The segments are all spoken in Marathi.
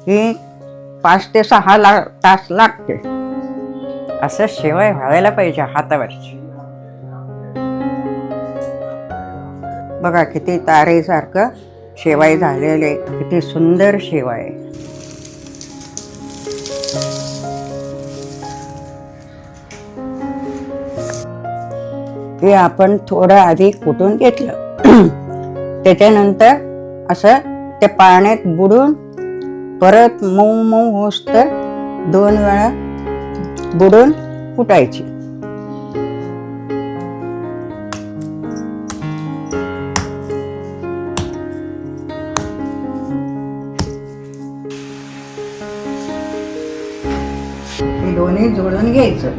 ही 5 ते 6 तास लागते. असं शेवय व्हायला पाहिजे हातावरची. बघा किती तारेसारखं शेवाय झालेले, किती सुंदर शेवाय. ते आपण थोडं आधी कुटून घेतलं. त्याच्यानंतर असं ते पाण्यात बुडून परत मऊ मऊ होस्तर 2 वेळा बुडून कुटायची. हे दोन्ही जोडून घ्यायचं.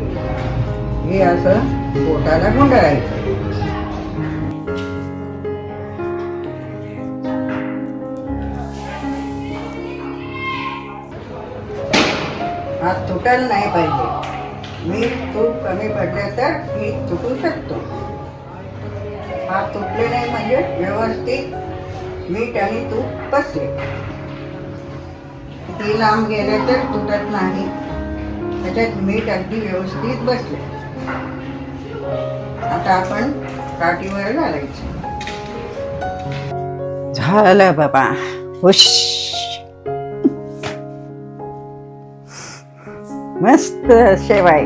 हे असं बोटाला गुंडाळायचं. हा तुटायला नाही पाहिजे. मीठ तूप कमी पडलं तर ही तुटू शकतो. हा तुटले नाही म्हणजे व्यवस्थित मीठ आणि तूप बसले. किती लांब गेले तर तुटत नाही. त्याच्यात मीठ अगदी व्यवस्थित बसले. आता आपण काठीवर घालायचं. झालं बाबा, हुश. मस्त शेवाय.